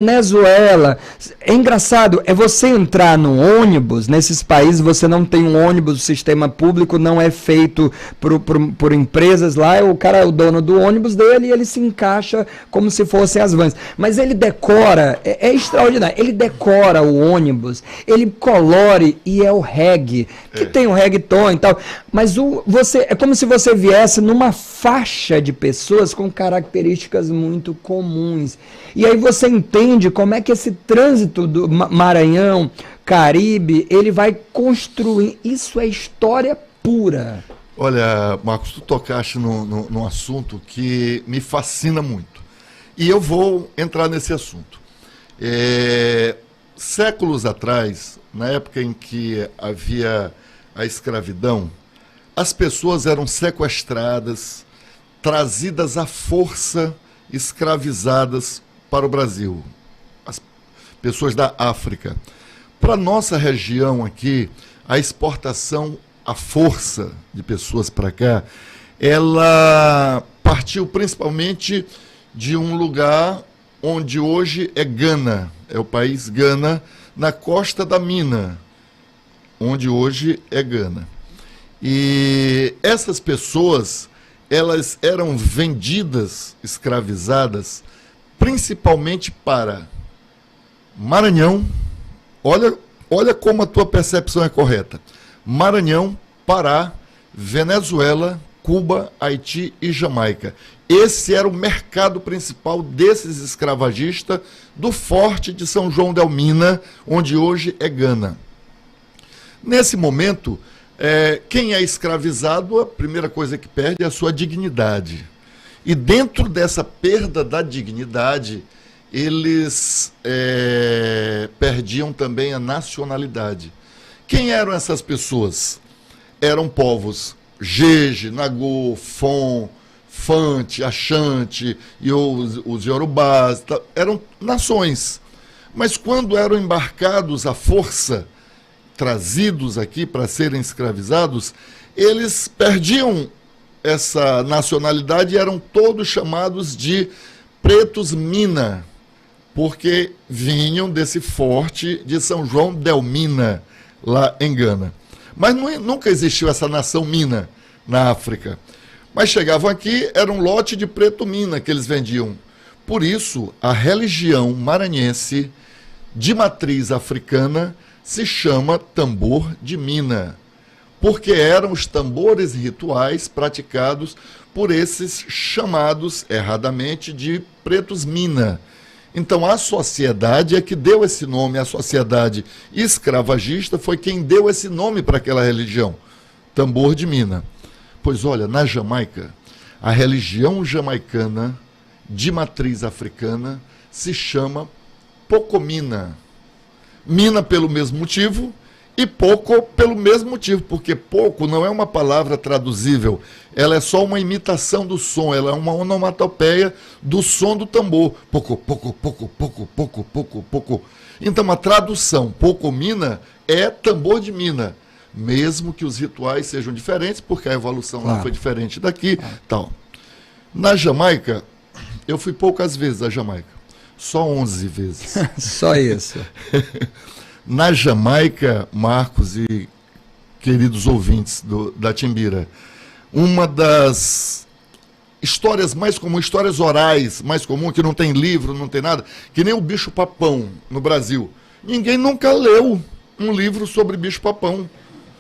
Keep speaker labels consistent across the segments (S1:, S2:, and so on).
S1: Venezuela. É engraçado, é você entrar no ônibus, nesses países você não tem um ônibus, o sistema público não é feito por empresas lá, o cara é o dono do ônibus dele e ele se encaixa como se fossem as vans. Mas ele decora, é extraordinário, ele decora o ônibus, ele colore e é o reggae, que tem o reggaeton e tal, mas é como se você viesse numa faixa de pessoas com características muito comuns. E aí você entende como é que esse trânsito do Maranhão, Caribe, ele vai construir. Isso é história pura.
S2: Olha, Marcos, tu tocaste num assunto que me fascina muito. E eu vou entrar nesse assunto. Séculos atrás, na época em que havia a escravidão, as pessoas eram sequestradas, trazidas à força, escravizadas para o Brasil, as pessoas da África. Para a nossa região aqui, a exportação à força de pessoas para cá, ela partiu principalmente de um lugar onde hoje é Gana, é o país Gana, na costa da Mina, onde hoje é Gana. E essas pessoas, elas eram vendidas, escravizadas, principalmente para Maranhão. Olha como a tua percepção é correta. Maranhão, Pará, Venezuela, Cuba, Haiti e Jamaica. Esse era o mercado principal desses escravagistas do Forte de São João del Mina, onde hoje é Gana. Nesse momento, quem é escravizado, a primeira coisa que perde é a sua dignidade. E dentro dessa perda da dignidade, eles perdiam também a nacionalidade. Quem eram essas pessoas? Eram povos Jeje, Nagô, Fon, Fante, Axante e os Yorubás. Eram nações. Mas quando eram embarcados à força, trazidos aqui para serem escravizados, eles perdiam essa nacionalidade e eram todos chamados de pretos mina, porque vinham desse forte de São João del Mina, lá em Gana. Mas nunca existiu essa nação mina na África. Mas chegavam aqui, era um lote de preto mina que eles vendiam. Por isso, a religião maranhense de matriz africana se chama tambor de mina, porque eram os tambores rituais praticados por esses chamados, erradamente, de pretos mina. Então a sociedade é que deu esse nome, a sociedade escravagista foi quem deu esse nome para aquela religião, tambor de mina. Pois olha, na Jamaica, a religião jamaicana de matriz africana se chama Pocomina. Mina pelo mesmo motivo e Poco pelo mesmo motivo, porque Poco não é uma palavra traduzível, ela é só uma imitação do som, ela é uma onomatopeia do som do tambor. Poco, poco, poco, poco, poco, poco, poco. Então a tradução Pocomina é tambor de mina, mesmo que os rituais sejam diferentes, porque a evolução lá foi diferente daqui. Tal. Na Jamaica, eu fui poucas vezes à Jamaica, só 11 vezes.
S1: Só isso.
S2: Na Jamaica, Marcos e queridos ouvintes da Timbira, uma das histórias mais comuns, histórias orais mais comuns, que não tem livro, não tem nada, que nem o bicho-papão no Brasil. Ninguém nunca leu um livro sobre bicho-papão.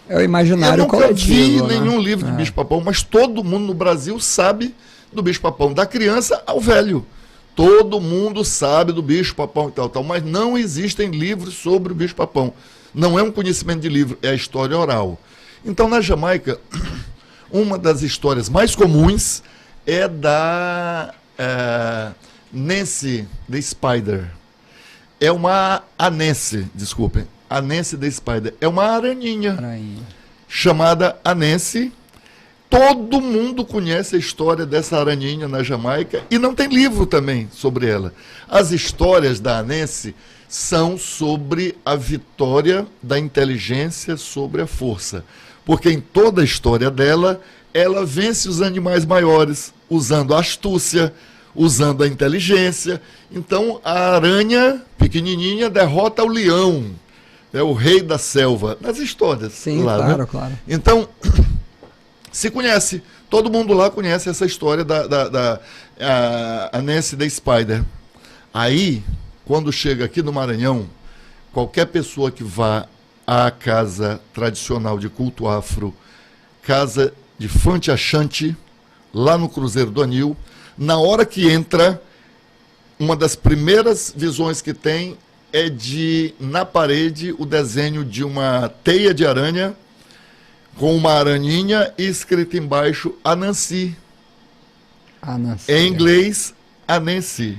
S1: É o imaginário coletivo.
S2: Eu nunca vi nenhum livro de bicho-papão, mas todo mundo no Brasil sabe do bicho-papão, da criança ao velho. Todo mundo sabe do bicho-papão e tal, mas não existem livros sobre o bicho-papão. Não é um conhecimento de livro, é a história oral. Então, na Jamaica, uma das histórias mais comuns é da Nancy the Spider. É uma Anansi, desculpem. Anansi the Spider. É uma araninha chamada Anansi. Todo mundo conhece a história dessa araninha na Jamaica e não tem livro também sobre ela. As histórias da Anansi são sobre a vitória da inteligência sobre a força. Porque em toda a história dela, ela vence os animais maiores usando astúcia, usando a inteligência. Então, a aranha pequenininha derrota o leão, é o rei da selva, nas histórias.
S1: Sim,
S2: lá,
S1: claro,
S2: né?
S1: claro.
S2: Então, se conhece, todo mundo lá conhece essa história a Nancy the Spider. Aí, quando chega aqui no Maranhão, qualquer pessoa que vá à casa tradicional de culto afro, casa de Fante Achante, lá no Cruzeiro do Anil, na hora que entra, uma das primeiras visões que tem é na parede, o desenho de uma teia de aranha, com uma araninha e escrito embaixo, Anansi.
S1: Anansi.
S2: Em inglês, Anansi.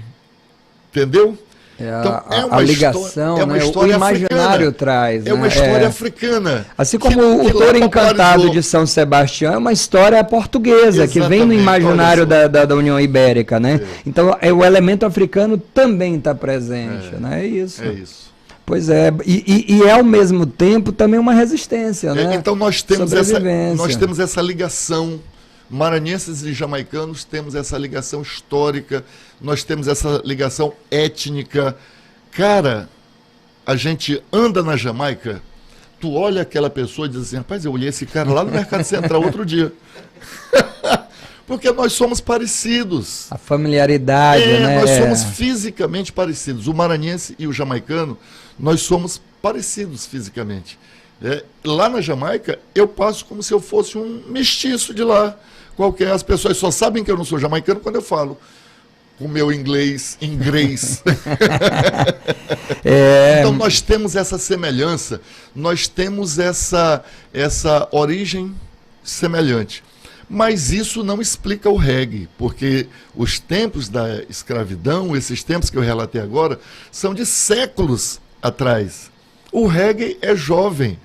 S2: Entendeu?
S1: Então, a ligação,
S2: é uma
S1: né?
S2: história
S1: o imaginário
S2: africana.
S1: traz.
S2: É uma história africana.
S1: Assim como o Touro Encantado de São Sebastião é uma história portuguesa, que vem no imaginário da União Ibérica, né? Então, o elemento africano também está presente, né? É isso.
S2: É isso.
S1: Pois é, e é ao mesmo tempo também uma resistência, né?
S2: Então nós temos essa ligação, maranhenses e jamaicanos temos essa ligação histórica, nós temos essa ligação étnica. Cara, a gente anda na Jamaica, tu olha aquela pessoa e diz assim, rapaz, eu olhei esse cara lá no Mercado Central outro dia. Porque nós somos parecidos.
S1: A familiaridade, né?
S2: Nós somos fisicamente parecidos. O maranhense e o jamaicano, nós somos parecidos fisicamente. Lá na Jamaica, eu passo como se eu fosse um mestiço de lá. Qualquer. As pessoas só sabem que eu não sou jamaicano quando eu falo com o meu inglês. Então nós temos essa semelhança, nós temos essa origem semelhante. Mas isso não explica o reggae, porque os tempos da escravidão, esses tempos que eu relatei agora, são de séculos atrás. O reggae é jovem.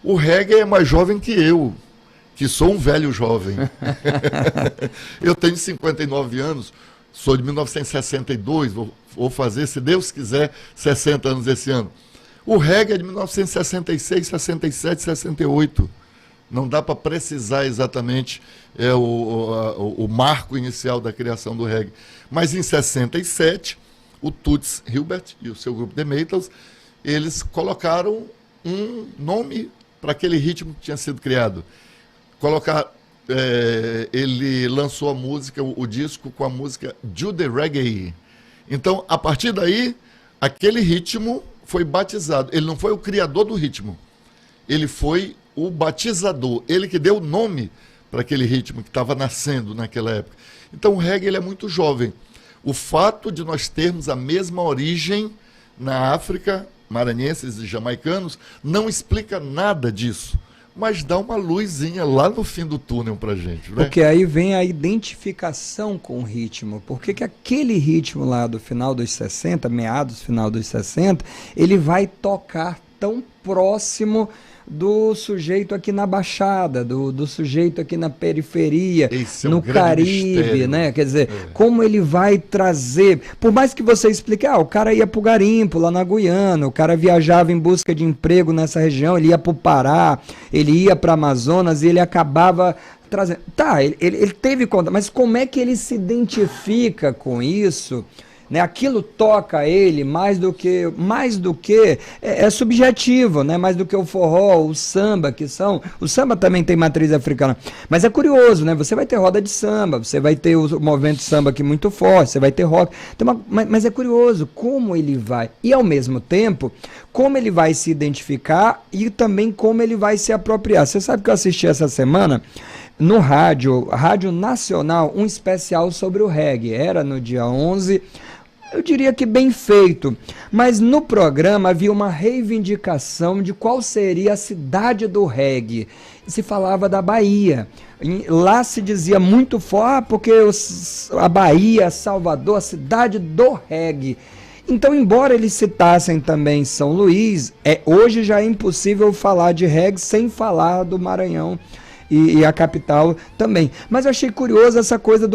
S2: O reggae é mais jovem que eu, que sou um velho jovem. Eu tenho 59 anos, sou de 1962, vou fazer, se Deus quiser, 60 anos esse ano. O reggae é de 1966, 67, 68. Não dá para precisar exatamente o marco inicial da criação do reggae. Mas em 67, o Toots Hilbert e o seu grupo The Maytals, eles colocaram um nome para aquele ritmo que tinha sido criado. Ele lançou a música, o disco com a música Do The Reggae. Então, a partir daí, aquele ritmo foi batizado. Ele não foi o criador do ritmo, ele foi o batizador, ele que deu o nome para aquele ritmo que estava nascendo naquela época. Então o reggae ele é muito jovem. O fato de nós termos a mesma origem na África, maranhenses e jamaicanos, não explica nada disso, mas dá uma luzinha lá no fim do túnel para a gente. Né?
S1: Porque aí vem a identificação com o ritmo. Por que aquele ritmo lá do final dos 60, meados final dos 60, ele vai tocar tão próximo do sujeito aqui na Baixada, do sujeito aqui na periferia, no Caribe, mistério, né? Quer dizer, como ele vai trazer, por mais que você explique, o cara ia pro garimpo lá na Guiana, o cara viajava em busca de emprego nessa região, ele ia pro Pará, ele ia para Amazonas e ele acabava trazendo. Tá, ele teve conta, mas como é que ele se identifica com isso? Né, aquilo toca ele mais do que é subjetivo, né, mais do que o forró, o samba, o samba também tem matriz africana, mas é curioso, né, você vai ter roda de samba, você vai ter o movimento de samba aqui muito forte, você vai ter rock, mas é curioso como ele vai, e ao mesmo tempo, como ele vai se identificar e também como ele vai se apropriar. Você sabe que eu assisti essa semana no Rádio Nacional, um especial sobre o reggae, era no dia 11, eu diria que bem feito, mas no programa havia uma reivindicação de qual seria a cidade do reggae. Se falava da Bahia. Lá se dizia muito forte, porque a Bahia, Salvador, a cidade do reggae. Então, embora eles citassem também São Luís, hoje já é impossível falar de reggae sem falar do Maranhão. E a capital também. Mas eu achei curioso essa coisa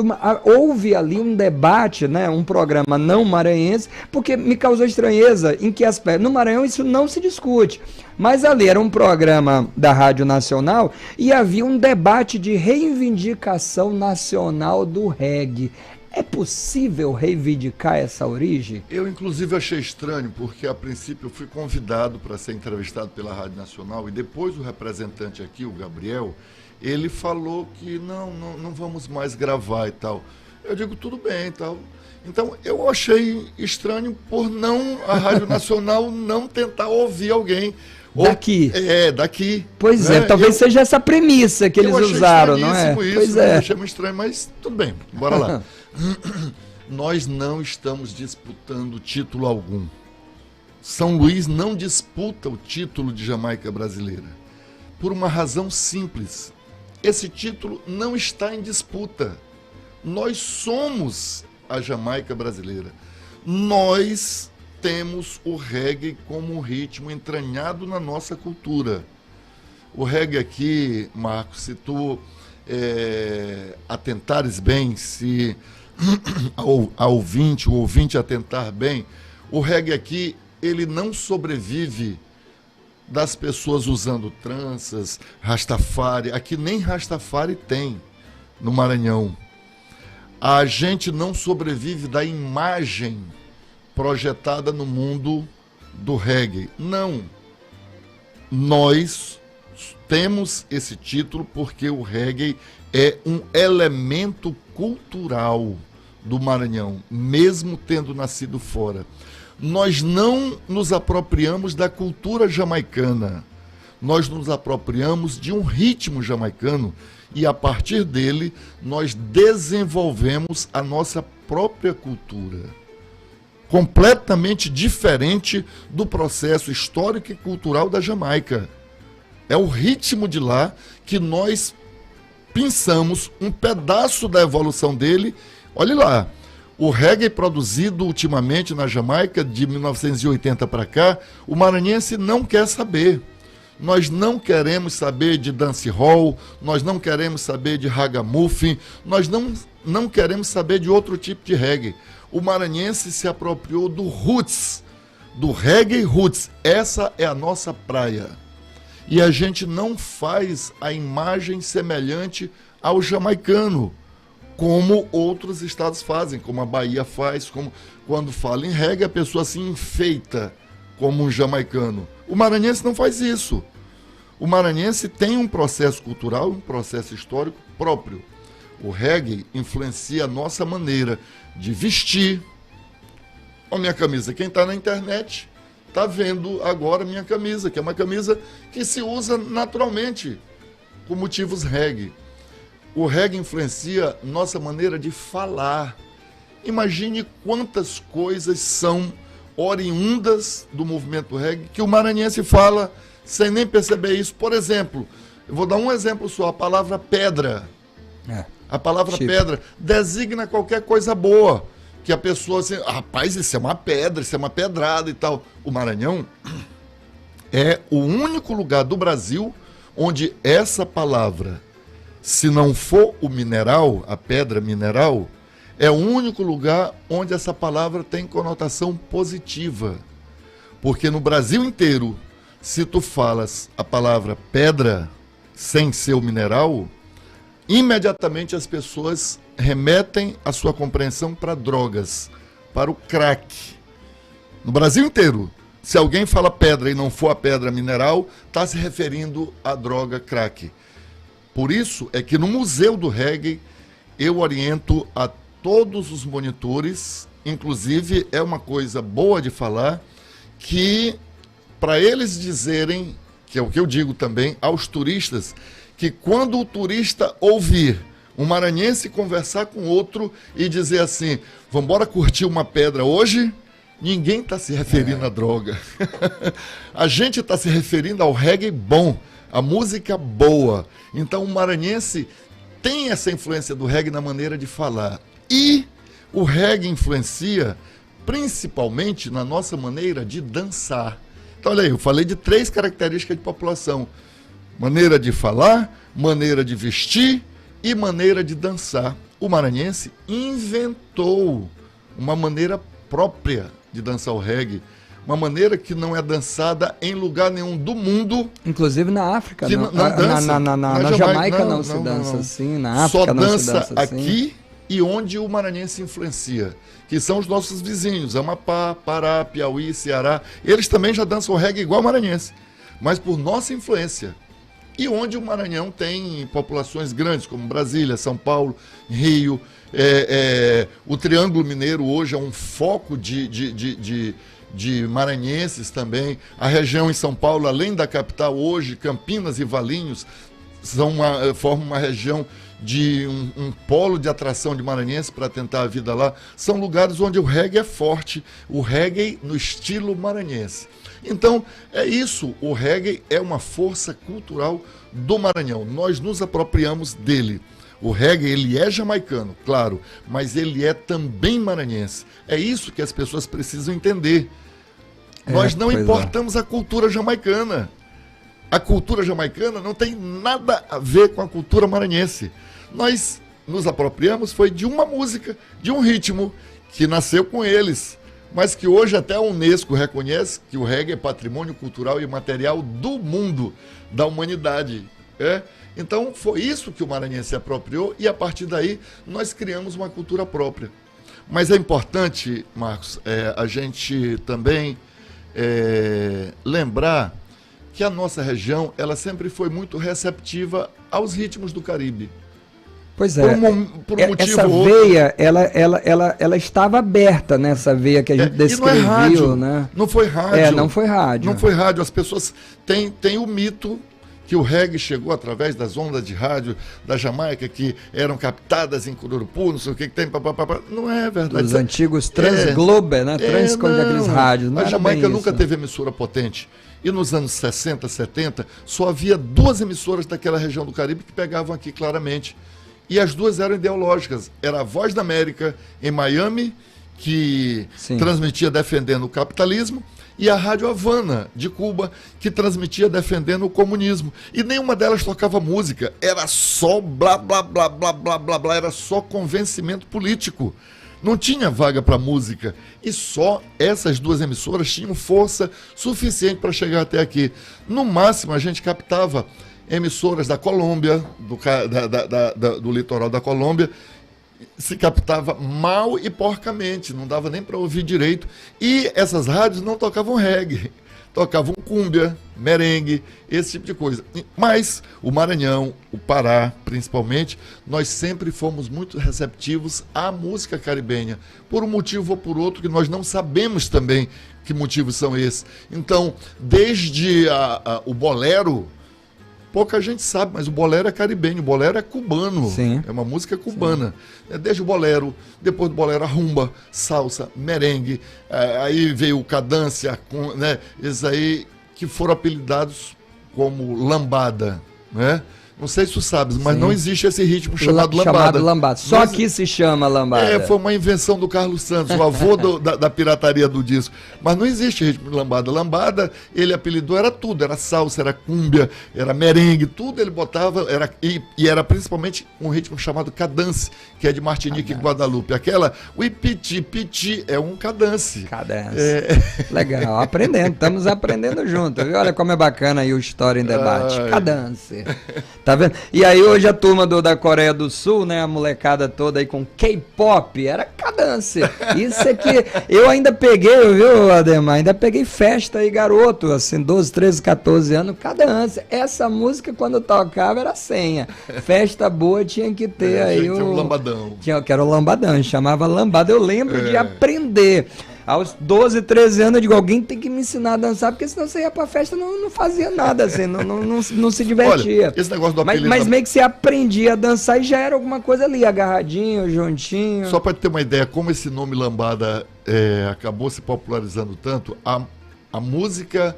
S1: houve ali um debate, né, um programa não maranhense, porque me causou estranheza em que aspecto. No Maranhão isso não se discute, mas ali era um programa da Rádio Nacional e havia um debate de reivindicação nacional do reggae. É possível reivindicar essa origem?
S2: Eu, inclusive, achei estranho, porque a princípio eu fui convidado para ser entrevistado pela Rádio Nacional e depois o representante aqui, o Gabriel, ele falou que não vamos mais gravar e tal. Eu digo, tudo bem e tal. Então, eu achei estranho por a Rádio Nacional não tentar ouvir alguém.
S1: Daqui.
S2: Daqui.
S1: Pois né? Talvez seja essa premissa que eles usaram, não é?
S2: Isso,
S1: pois
S2: é. Eu achei muito estranho, mas tudo bem, bora lá. Nós não estamos disputando título algum. São Luís não disputa o título de Jamaica brasileira. Por uma razão simples. Esse título não está em disputa. Nós somos a Jamaica brasileira. Nós temos o reggae como um ritmo entranhado na nossa cultura. O reggae aqui, Marcos, se tu atentares bem, se o ouvinte atentar bem, o reggae aqui, ele não sobrevive das pessoas usando tranças, Rastafari. Aqui nem Rastafari tem no Maranhão. A gente não sobrevive da imagem projetada no mundo do reggae. Não. Nós temos esse título porque o reggae é um elemento cultural do Maranhão, mesmo tendo nascido fora. Nós não nos apropriamos da cultura jamaicana. Nós nos apropriamos de um ritmo jamaicano e, a partir dele, nós desenvolvemos a nossa própria cultura. Completamente diferente do processo histórico e cultural da Jamaica. É o ritmo de lá que nós pensamos um pedaço da evolução dele. Olha lá, o reggae produzido ultimamente na Jamaica, de 1980 para cá, o maranhense não quer saber. Nós não queremos saber de dancehall, nós não queremos saber de ragamuffin, nós não queremos saber de outro tipo de reggae. O maranhense se apropriou do roots, do reggae roots. Essa é a nossa praia. E a gente não faz a imagem semelhante ao jamaicano, como outros estados fazem, como a Bahia faz, como quando fala em reggae a pessoa se enfeita como um jamaicano. O maranhense não faz isso. O maranhense tem um processo cultural, um processo histórico próprio. O reggae influencia a nossa maneira de vestir. Olha a minha camisa. Quem está na internet está vendo agora a minha camisa, que é uma camisa que se usa naturalmente por motivos reggae. O reggae influencia nossa maneira de falar. Imagine quantas coisas são oriundas do movimento reggae que o maranhense fala sem nem perceber isso. Por exemplo, eu vou dar um exemplo só, a palavra pedra. A palavra pedra designa qualquer coisa boa, que a pessoa assim, rapaz, isso é uma pedra, isso é uma pedrada e tal. O Maranhão é o único lugar do Brasil onde essa palavra, se não for o mineral, a pedra mineral, é o único lugar onde essa palavra tem conotação positiva. Porque no Brasil inteiro, se tu falas a palavra pedra sem ser o mineral, imediatamente as pessoas remetem a sua compreensão para drogas, para o crack. No Brasil inteiro, se alguém fala pedra e não for a pedra mineral, está se referindo à droga crack. Por isso é que no Museu do Reggae eu oriento a todos os monitores, inclusive é uma coisa boa de falar, que para eles dizerem, que é o que eu digo também, aos turistas, que quando o turista ouvir um maranhense conversar com outro e dizer assim, vamos embora curtir uma pedra hoje, ninguém está se referindo à droga. A gente está se referindo ao reggae bom, a música boa. Então o maranhense tem essa influência do reggae na maneira de falar. E o reggae influencia principalmente na nossa maneira de dançar. Então olha aí, eu falei de 3 características de população. Maneira de falar, maneira de vestir e maneira de dançar. O maranhense inventou uma maneira própria de dançar o reggae, uma maneira que não é dançada em lugar nenhum do mundo.
S1: Inclusive na África,
S2: que não dança.
S1: Na Jamaica não se dança assim, na África
S2: só
S1: não
S2: dança
S1: se dança assim.
S2: Aqui e onde o maranhense influencia, que são os nossos vizinhos, Amapá, Pará, Piauí, Ceará. Eles também já dançam reggae igual maranhense, mas por nossa influência. E onde o Maranhão tem populações grandes, como Brasília, São Paulo, Rio. O Triângulo Mineiro hoje é um foco de maranhenses também. A região em São Paulo, além da capital, hoje, Campinas e Valinhos, formam uma região de um polo de atração de maranhenses para tentar a vida lá. São lugares onde o reggae é forte, o reggae no estilo maranhense. Então, é isso, o reggae é uma força cultural do Maranhão. Nós nos apropriamos dele. O reggae, ele é jamaicano, claro, mas ele é também maranhense. É isso que as pessoas precisam entender. Nós não importamos a cultura jamaicana. A cultura jamaicana não tem nada a ver com a cultura maranhense. Nós nos apropriamos foi de uma música, de um ritmo que nasceu com eles, mas que hoje até a Unesco reconhece que o reggae é patrimônio cultural e material do mundo, da humanidade. Então foi isso que o maranhense se apropriou e a partir daí nós criamos uma cultura própria. Mas é importante, Marcos, a gente também lembrar que a nossa região ela sempre foi muito receptiva aos ritmos do Caribe.
S1: Pois é, essa veia, ela estava aberta, né? Essa veia que a gente descreveu,
S2: não é rádio,
S1: né?
S2: Não foi rádio.
S1: Não foi rádio.
S2: Não foi rádio. As pessoas têm o mito que o reggae chegou através das ondas de rádio da Jamaica, que eram captadas em Cururupu, não sei o que tem, papapá. Não é verdade.
S1: Os antigos Transglobe, né? Aqueles rádios.
S2: A Jamaica nunca teve emissora potente. E nos anos 60, 70, só havia 2 emissoras daquela região do Caribe que pegavam aqui claramente. E as 2 eram ideológicas. Era a Voz da América, em Miami, que transmitia defendendo o capitalismo, e a Rádio Havana, de Cuba, que transmitia defendendo o comunismo. E nenhuma delas tocava música. Era só blá, blá, blá, blá, blá, blá, blá. Era só convencimento político. Não tinha vaga para música. E só essas 2 emissoras tinham força suficiente para chegar até aqui. No máximo, a gente captava emissoras da Colômbia, do litoral da Colômbia, se captava mal e porcamente, não dava nem para ouvir direito. E essas rádios não tocavam reggae, tocavam cúmbia, merengue, esse tipo de coisa. Mas o Maranhão, o Pará, principalmente, nós sempre fomos muito receptivos à música caribenha, por um motivo ou por outro que nós não sabemos também que motivos são esses. Então, desde o bolero, pouca gente sabe, mas o bolero é caribenho, o bolero é cubano.
S1: Sim.
S2: É uma música cubana. Desde o bolero, depois do bolero a rumba, salsa, merengue, aí veio o cadância, né? Esses aí que foram apelidados como lambada, né? Não sei se tu sabes, mas não existe esse ritmo chamado lambada.
S1: Só aqui se chama lambada.
S2: Foi uma invenção do Carlos Santos, o avô da pirataria do disco. Mas não existe ritmo de lambada. Lambada, ele apelidou, era tudo. Era salsa, era cúmbia, era merengue, tudo ele botava. E era principalmente um ritmo chamado cadance, que é de Martinique e Guadalupe. O ipiti é um cadance.
S1: Legal, estamos aprendendo junto, viu? Olha como é bacana aí o História em Debate. Cadance. Tá vendo? E aí hoje a turma da Coreia do Sul, né, a molecada toda aí com K-pop, era cadance. Isso aqui, eu ainda peguei, viu, Ademar? Ainda peguei festa aí, garoto, assim, 12, 13, 14 anos, cadance. Essa música quando tocava era senha. Festa boa tinha que ter aí
S2: o... um lambadão.
S1: Que era o lambadão, chamava lambada. Eu lembro de aprender. Aos 12, 13 anos, eu digo, alguém tem que me ensinar a dançar, porque senão você ia pra festa e não fazia nada, assim, não se divertia.
S2: Olha, esse negócio do apelido...
S1: Mas meio que você aprendia a dançar e já era alguma coisa ali, agarradinho, juntinho.
S2: Só para ter uma ideia, como esse nome lambada acabou se popularizando tanto, a música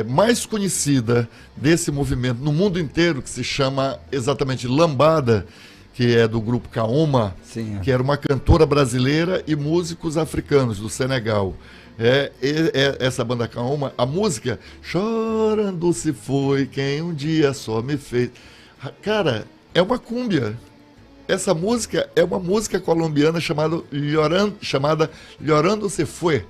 S2: mais conhecida desse movimento no mundo inteiro, que se chama exatamente lambada, que é do grupo Kaoma, que era uma cantora brasileira e músicos africanos do Senegal. Essa banda Kaoma, a música Chorando se foi quem um dia só me fez. Cara, é uma cúmbia. Essa música é uma música colombiana chamada Llorando se foi.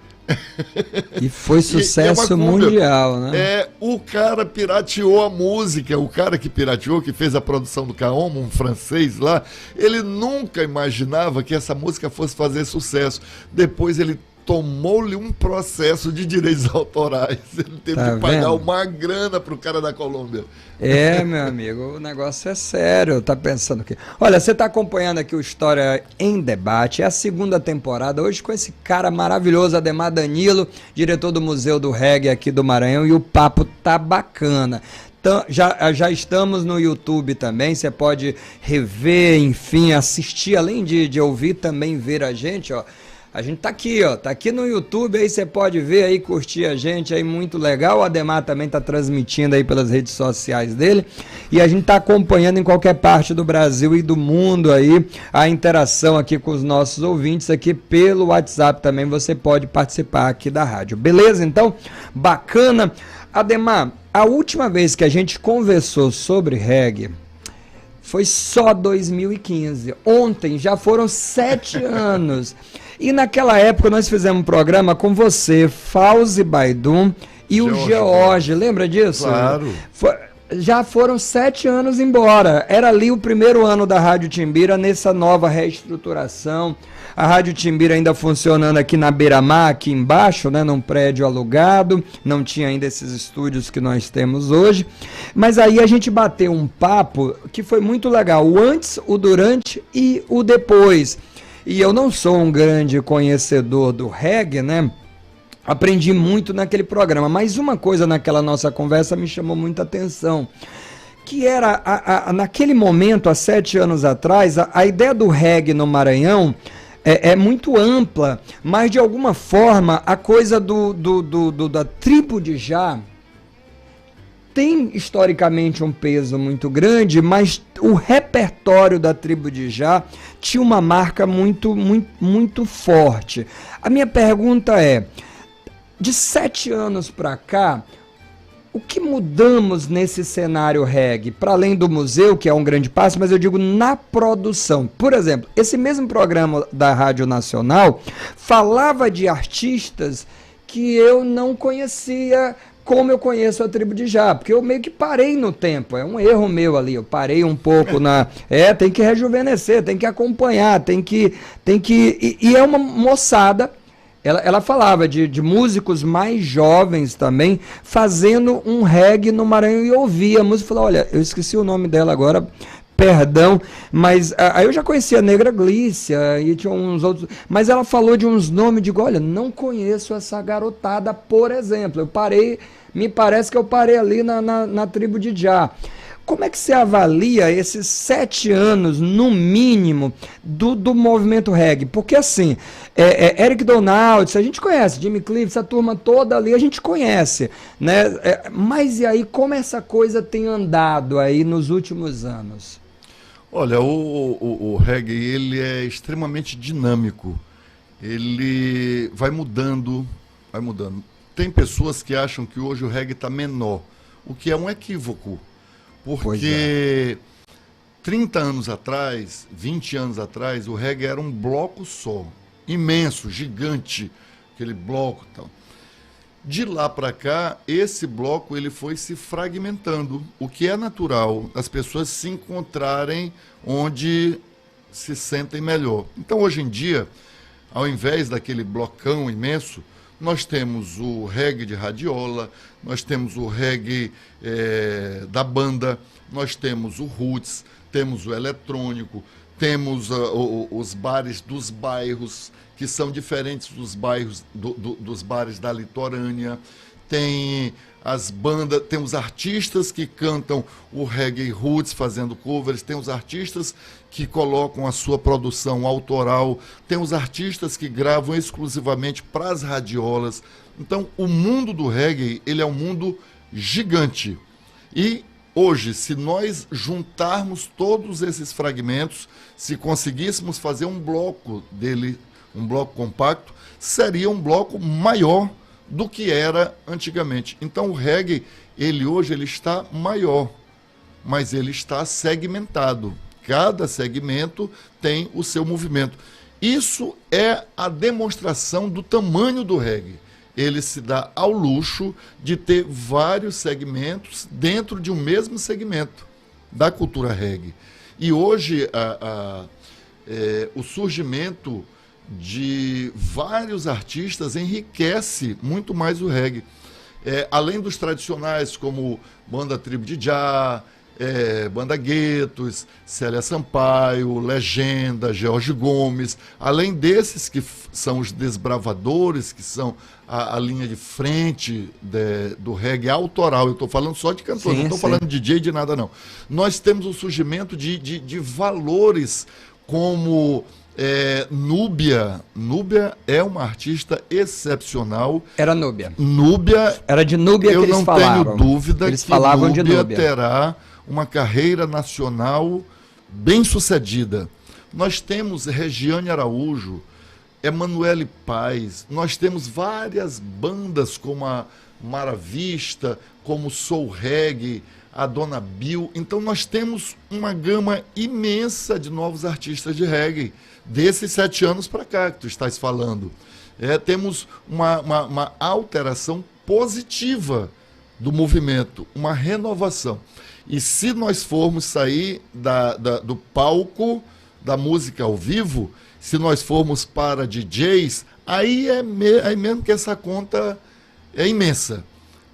S1: E foi sucesso mundial, né?
S2: O cara pirateou a música, o cara que pirateou, que fez a produção do Kaoma, um francês lá, ele nunca imaginava que essa música fosse fazer sucesso. Depois ele tomou-lhe um processo de direitos autorais. Ele teve que pagar uma grana pro cara da Colômbia.
S1: Meu amigo, o negócio é sério. Tá pensando que... Olha, você tá acompanhando aqui o História em Debate. É a segunda temporada, hoje com esse cara maravilhoso, Ademar Danilo, diretor do Museu do Reggae aqui do Maranhão, e o papo tá bacana. Então, já estamos no YouTube também, você pode rever, enfim, assistir, além de ouvir, também ver a gente, ó. A gente tá aqui, ó, tá aqui no YouTube, aí você pode ver aí, curtir a gente aí, muito legal. O Ademar também tá transmitindo aí pelas redes sociais dele, e a gente tá acompanhando em qualquer parte do Brasil e do mundo aí, a interação aqui com os nossos ouvintes aqui pelo WhatsApp também, você pode participar aqui da rádio, beleza? Então, bacana. Ademar, a última vez que a gente conversou sobre reggae foi só 2015, ontem, já foram 7 anos. E naquela época nós fizemos um programa com você, Fauzi Baidum e o George, lembra disso?
S2: Claro.
S1: Já foram 7 anos embora, era ali o primeiro ano da Rádio Timbira, nessa nova reestruturação. A Rádio Timbira ainda funcionando aqui na Beira-Mar, aqui embaixo, né, num prédio alugado, não tinha ainda esses estúdios que nós temos hoje. Mas aí a gente bateu um papo que foi muito legal, o antes, o durante e o depois. E eu não sou um grande conhecedor do reggae, né? Aprendi muito naquele programa, mas uma coisa naquela nossa conversa me chamou muita atenção, que era, naquele momento, há 7 anos atrás, a ideia do reggae no Maranhão é muito ampla, mas de alguma forma a coisa da tribo de Já tem historicamente um peso muito grande, mas o repertório da tribo de Já tinha uma marca muito forte. A minha pergunta é, de 7 anos para cá, o que mudamos nesse cenário reggae? Para além do museu, que é um grande passo, mas eu digo na produção. Por exemplo, esse mesmo programa da Rádio Nacional falava de artistas que eu não conhecia como eu conheço a tribo de Já, porque eu meio que parei no tempo, é um erro meu ali, eu parei um pouco tem que rejuvenescer, tem que acompanhar, e é uma moçada, ela falava de músicos mais jovens também, fazendo um reggae no Maranhão, e eu ouvia a música e falava, olha, eu esqueci o nome dela agora, perdão, mas aí eu já conhecia a Negra Glícia e tinha uns outros, mas ela falou de uns nomes, digo, olha, não conheço essa garotada, por exemplo, eu parei, me parece que eu parei ali na tribo de Já. Como é que você avalia esses 7 anos, no mínimo, do movimento reggae? Porque assim, Eric Donald, a gente conhece, Jimmy Cliff, essa turma toda ali a gente conhece, né? Mas e aí, como essa coisa tem andado aí nos últimos anos?
S2: Olha, o reggae, ele é extremamente dinâmico, ele vai mudando. Tem pessoas que acham que hoje o reggae está menor, o que é um equívoco, porque 30 anos atrás, 20 anos atrás, o reggae era um bloco só, imenso, gigante, aquele bloco e tal. De lá para cá, esse bloco ele foi se fragmentando, o que é natural, as pessoas se encontrarem onde se sentem melhor. Então, hoje em dia, ao invés daquele blocão imenso, nós temos o reggae de radiola, nós temos o reggae da banda, nós temos o roots, temos o eletrônico, temos os bares dos bairros, que são diferentes dos bairros dos bares da litorânea, tem as bandas, tem os artistas que cantam o reggae roots fazendo covers, tem os artistas que colocam a sua produção autoral, tem os artistas que gravam exclusivamente para as radiolas. Então, o mundo do reggae, ele é um mundo gigante. E hoje, se nós juntarmos todos esses fragmentos, se conseguíssemos fazer um bloco dele, um bloco compacto, seria um bloco maior do que era antigamente. Então o reggae, hoje ele está maior, mas ele está segmentado. Cada segmento tem o seu movimento. Isso é a demonstração do tamanho do reggae. Ele se dá ao luxo de ter vários segmentos dentro de um mesmo segmento da cultura reggae. E hoje o surgimento de vários artistas enriquece muito mais o reggae. Além dos tradicionais, como Banda Tribo de Jah, Banda Guetos, Célia Sampaio, Legenda, Jorge Gomes, além desses que são os desbravadores, que são a linha de frente do reggae autoral. Eu estou falando só de cantores, não estou falando de DJ, de nada não. Nós temos o surgimento de valores como Núbia. Núbia é uma artista excepcional.
S1: Era Núbia.
S2: Núbia.
S1: Era de Núbia que eles falavam.
S2: Eu não tenho dúvida
S1: eles falavam
S2: que
S1: Núbia
S2: terá uma carreira nacional bem sucedida. Nós temos Regiane Araújo, Emanuele Paz, nós temos várias bandas como a Maravista, como Soul Reggae, a Dona Bill. Então nós temos uma gama imensa de novos artistas de reggae, desses 7 anos para cá que tu estás falando. Temos uma alteração positiva do movimento, uma renovação. E se nós formos sair do palco da música ao vivo, se nós formos para DJs, aí mesmo que essa conta é imensa.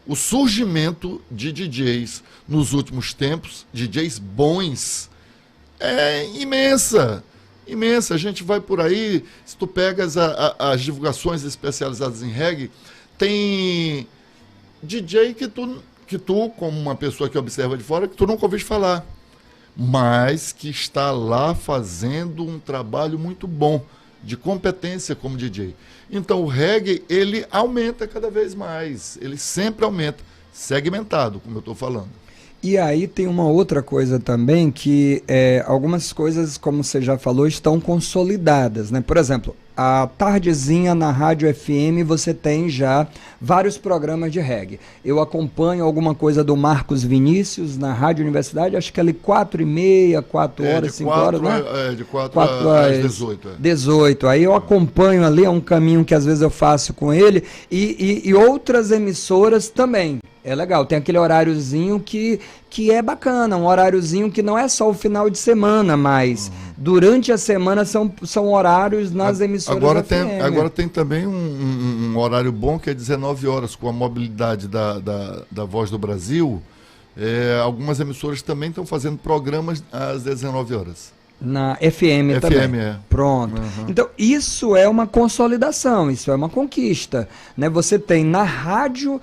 S2: O surgimento de DJs nos últimos tempos, DJs bons, é imensa. Imensa. A gente vai por aí, se tu pegas as divulgações especializadas em reggae, tem DJ que tu, como uma pessoa que observa de fora, que tu nunca ouviste falar, mas que está lá fazendo um trabalho muito bom, de competência como DJ. Então o reggae, ele aumenta cada vez mais, ele sempre aumenta, segmentado, como eu estou falando.
S1: E aí tem uma outra coisa também, que algumas coisas, como você já falou, estão consolidadas, né? Por exemplo, à tardezinha na Rádio FM você tem já vários programas de reggae. Eu acompanho alguma coisa do Marcos Vinícius na Rádio Universidade, acho que ali 4h30, 4 horas, 5 horas, né?
S2: De 4 às 18.
S1: 18. Aí eu acompanho ali, é um caminho que às vezes eu faço com ele, e outras emissoras também. É legal, tem aquele horáriozinho que é bacana, um horáriozinho que não é só o final de semana, mas durante a semana são horários nas emissoras FM.
S2: Agora tem também um horário bom, que é 19 horas, com a mobilidade da Voz do Brasil. Algumas emissoras também estão fazendo programas às 19 horas.
S1: Na FM também.
S2: FM,
S1: Pronto. Então, isso é uma consolidação, isso é uma conquista, né? Você tem na rádio,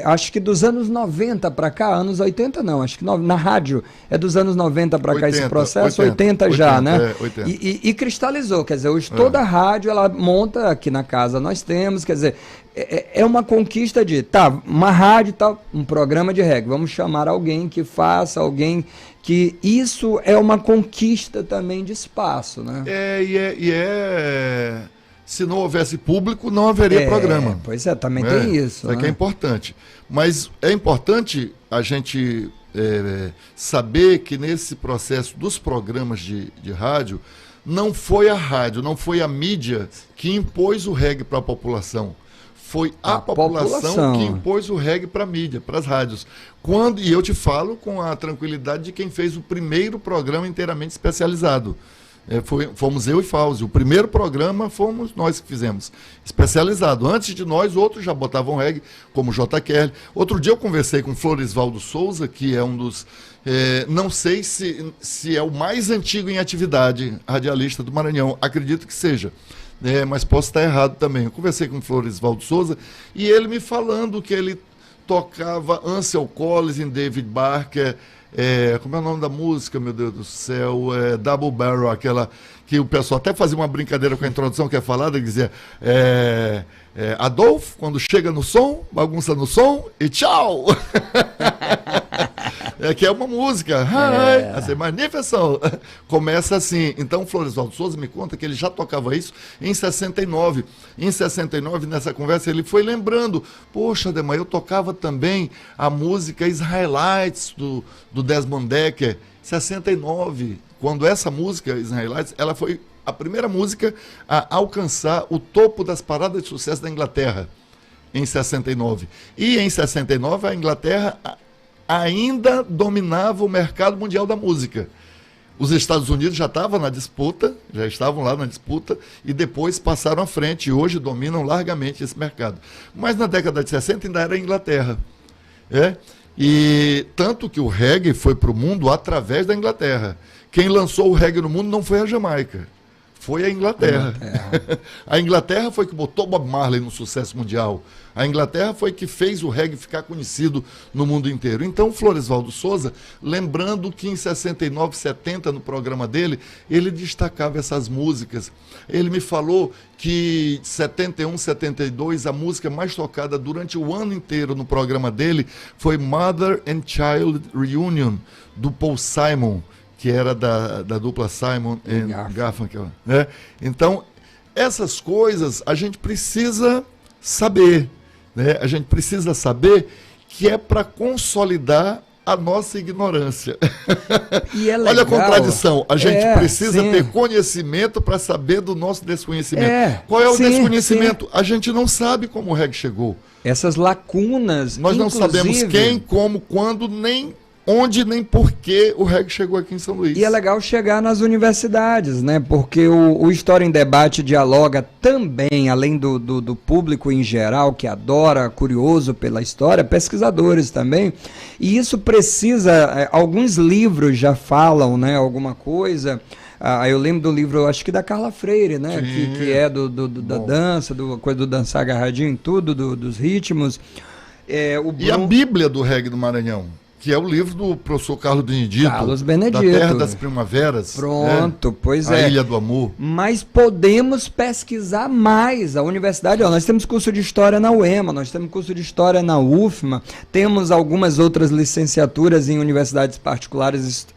S1: acho que dos anos 90 para cá, anos 80 não, acho que na rádio é dos anos 90 para cá esse processo, 80 já, né?
S2: 80.
S1: E cristalizou, quer dizer, hoje toda a rádio, ela monta, aqui na casa nós temos, quer dizer, é uma conquista de, uma rádio, um programa de reggae, vamos chamar alguém que faça, que isso é uma conquista também de espaço, né?
S2: Se não houvesse público, não haveria programa.
S1: Pois também tem isso.
S2: Isso que é importante. Mas é importante a gente saber que nesse processo dos programas de rádio, não foi a rádio, não foi a mídia que impôs o reggae para a população. Foi a população que impôs o reggae para a mídia, para as rádios. E eu te falo com a tranquilidade de quem fez o primeiro programa inteiramente especializado. Fomos eu e Fauzi. O primeiro programa fomos nós que fizemos, especializado. Antes de nós, outros já botavam reggae, como J. Kelly. Outro dia eu conversei com Floresvaldo Souza, que é um dos... não sei se é o mais antigo em atividade radialista do Maranhão. Acredito que seja. Mas posso estar errado também. Eu conversei com o Floresvaldo Souza e ele me falando que ele tocava Ansel Collins em David Barker, como é o nome da música, meu Deus do céu? Double Barrel, aquela que o pessoal até fazia uma brincadeira com a introdução que é falada, ele dizia Adolfo, quando chega no som, bagunça no som e tchau! Que é uma música, assim, Magnificent, começa assim. Então o Floresvaldo Souza me conta que ele já tocava isso em 69. Em 69, nessa conversa, ele foi lembrando, poxa, Ademar, eu tocava também a música Israelites do Desmond Dekker, 69, quando essa música Israelites, ela foi a primeira música a alcançar o topo das paradas de sucesso da Inglaterra, em 69. E em 69 a Inglaterra ainda dominava o mercado mundial da música. Os Estados Unidos já estavam na disputa, já estavam lá na disputa, e depois passaram à frente, e hoje dominam largamente esse mercado. Mas na década de 60 ainda era a Inglaterra. E tanto que o reggae foi para o mundo através da Inglaterra. Quem lançou o reggae no mundo não foi a Jamaica, foi a Inglaterra. A Inglaterra foi que botou Bob Marley no sucesso mundial. A Inglaterra foi que fez o reggae ficar conhecido no mundo inteiro. Então, Floresvaldo Souza, lembrando que em 69, 70, no programa dele, ele destacava essas músicas. Ele me falou que 71, 72, a música mais tocada durante o ano inteiro no programa dele foi Mother and Child Reunion, do Paul Simon, que era da dupla Simon and Garfunkel, né? Então, essas coisas a gente precisa saber, né? A gente precisa saber que é para consolidar a nossa ignorância.
S1: E é legal.
S2: Olha a contradição. A gente precisa
S1: sim.
S2: ter conhecimento para saber do nosso desconhecimento. Qual é o desconhecimento? Sim. A gente não sabe como o reggae chegou.
S1: Essas lacunas.
S2: Nós não sabemos quem, como, quando, nem onde nem por que o reggae chegou aqui em São Luís.
S1: E é legal chegar nas universidades, né? Porque o História em Debate dialoga também, além do público em geral, que adora, curioso pela história, pesquisadores também. E isso precisa, alguns livros já falam, né? Alguma coisa. Eu lembro do livro, acho que da Carla Freire, né? Que é da dança, coisa do dançar agarradinho em tudo, dos ritmos.
S2: E a Bíblia do reggae do Maranhão, que é o livro do professor Carlos Benedito, da Terra das Primaveras.
S1: Pronto, pois é.
S2: A Ilha do Amor.
S1: Mas podemos pesquisar mais. A universidade, nós temos curso de História na UEMA, nós temos curso de História na UFMA, temos algumas outras licenciaturas em universidades particulares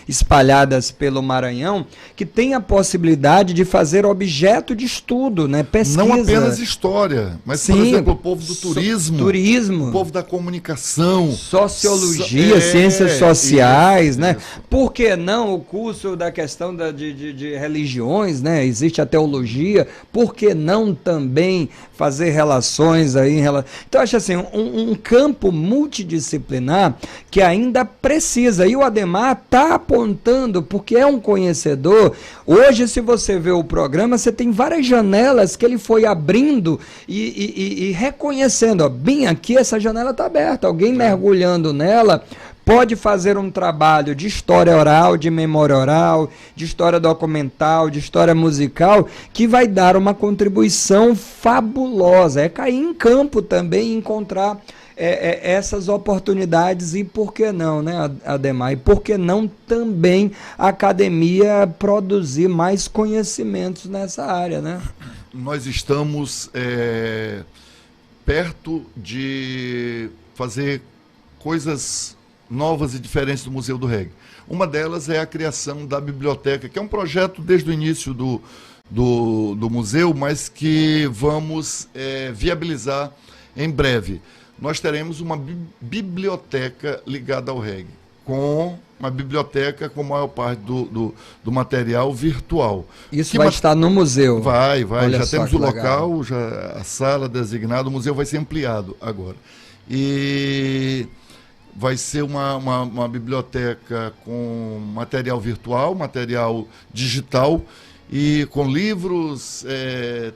S1: espalhadas pelo Maranhão, que tem a possibilidade de fazer objeto de estudo, né? Pesquisa.
S2: Não apenas história, mas, por exemplo, o povo do turismo, o povo da comunicação,
S1: sociologia, ciências sociais, né? Por que não o curso da questão de religiões, né? Existe a teologia, por que não também fazer relações aí? Então, acho assim, um campo multidisciplinar que ainda precisa, e o Ademar está apontando, porque é um conhecedor. Hoje, se você vê o programa, você tem várias janelas que ele foi abrindo e reconhecendo, ó, bem aqui essa janela está aberta, alguém mergulhando nela pode fazer um trabalho de história oral, de memória oral, de história documental, de história musical, que vai dar uma contribuição fabulosa. É cair em campo também e encontrar essas oportunidades, e por que não, né, Ademar? E por que não também a academia produzir mais conhecimentos nessa área, né?
S2: Nós estamos perto de fazer coisas novas e diferentes do Museu do Reggae. Uma delas é a criação da biblioteca, que é um projeto desde o início do museu, mas que vamos viabilizar em breve. Nós teremos uma biblioteca ligada ao reggae, com uma biblioteca com a maior parte do material virtual.
S1: Isso vai estar no museu?
S2: Vai. Olha, já temos o local, já a sala designada, o museu vai ser ampliado agora. E vai ser uma biblioteca com material virtual, material digital, e com livros,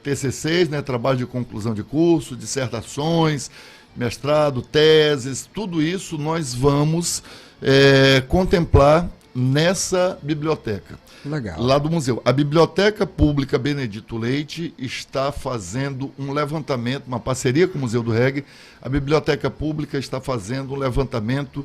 S2: TCCs, né, trabalho de conclusão de curso, dissertações, mestrado, teses, tudo isso nós vamos contemplar nessa biblioteca.
S1: Legal.
S2: Lá do museu. A Biblioteca Pública Benedito Leite está fazendo um levantamento, uma parceria com o Museu do Reggae. A Biblioteca Pública está fazendo um levantamento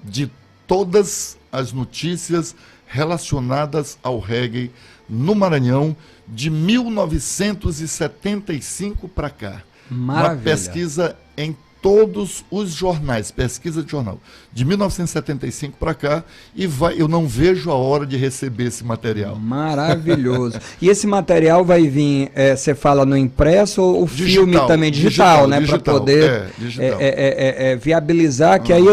S2: de todas as notícias relacionadas ao reggae no Maranhão de 1975 para cá.
S1: Maravilha.
S2: Uma pesquisa em todos os jornais, pesquisa de jornal, de 1975 para cá, e eu não vejo a hora de receber esse material.
S1: Maravilhoso. E esse material vai vir, você fala no impresso ou o
S2: Digital,
S1: filme também, digital, né? Para poder viabilizar, que aí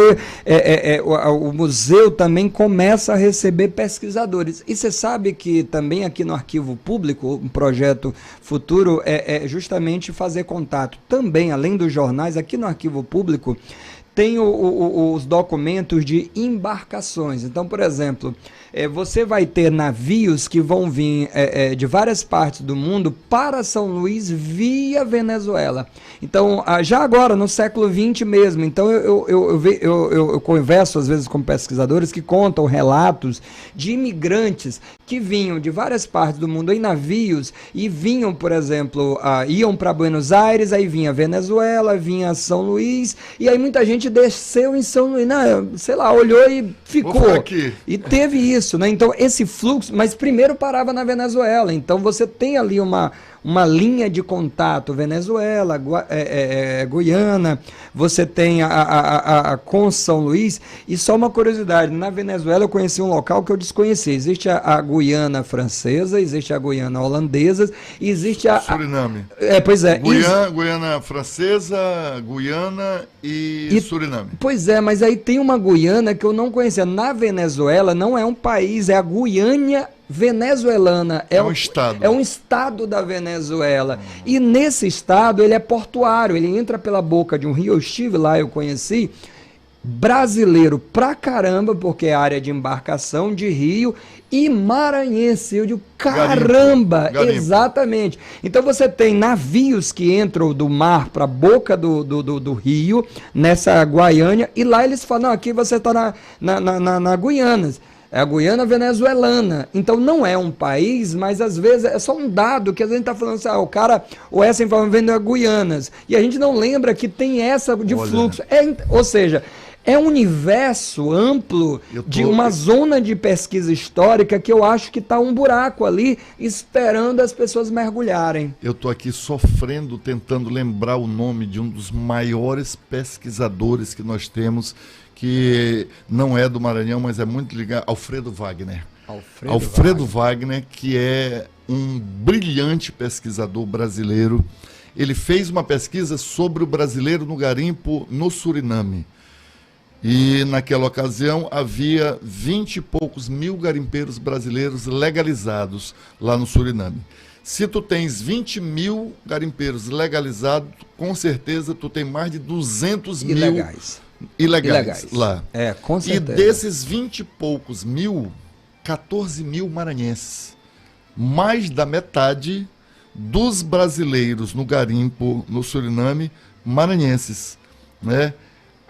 S1: o museu também começa a receber pesquisadores. E você sabe que também aqui no Arquivo Público, um projeto futuro é justamente fazer contato também, além dos jornais, aqui no Arquivo Público, tem os documentos de embarcações. Então, por exemplo, você vai ter navios que vão vir de várias partes do mundo para São Luís via Venezuela. Então, já agora, no século XX mesmo, então eu converso às vezes com pesquisadores que contam relatos de imigrantes que vinham de várias partes do mundo em navios e vinham, por exemplo, iam para Buenos Aires, aí vinha Venezuela, vinha São Luís, e aí muita gente desceu em São Luís, sei lá, olhou e ficou. E teve isso, né? Então esse fluxo, mas primeiro parava na Venezuela, então você tem ali uma linha de contato, Venezuela, Guiana, você tem com São Luís, e só uma curiosidade, na Venezuela eu conheci um local que eu desconhecia, existe a Guiana francesa, existe a Guiana holandesa, existe
S2: Suriname.
S1: Pois é.
S2: Guiana francesa, Guiana e Suriname.
S1: Pois é, mas aí tem uma Guiana que eu não conhecia, na Venezuela não é um país, é a Guiana venezuelana,
S2: é um estado.
S1: É um estado da Venezuela. E nesse estado ele é portuário, ele entra pela boca de um rio. Eu estive lá, eu conheci, brasileiro pra caramba, porque é área de embarcação de rio, e maranhense. Eu digo, caramba, Garimpo. Exatamente. Então você tem navios que entram do mar para a boca do rio, nessa Guiana, e lá eles falam, não, aqui você está na Guiana. É a Guiana venezuelana. Então não é um país, mas às vezes é só um dado que a gente está falando assim, ou essa informação vem da Guianas. E a gente não lembra que tem essa de fluxo. Ou seja, é um universo amplo de uma zona de pesquisa histórica que eu acho que está um buraco ali esperando as pessoas mergulharem.
S2: Eu estou aqui sofrendo, tentando lembrar o nome de um dos maiores pesquisadores que nós temos, que não é do Maranhão, mas é muito ligado, Alfredo Wagner. Alfredo Wagner, que é um brilhante pesquisador brasileiro. Ele fez uma pesquisa sobre o brasileiro no garimpo no Suriname. E naquela ocasião havia 20 e poucos mil garimpeiros brasileiros legalizados lá no Suriname. Se tu tens 20 mil garimpeiros legalizados, com certeza tu tem mais de 200 mil ilegais lá.
S1: Com certeza.
S2: E desses 20 e poucos mil, 14 mil maranhenses. Mais da metade dos brasileiros no garimpo, no Suriname, maranhenses, né?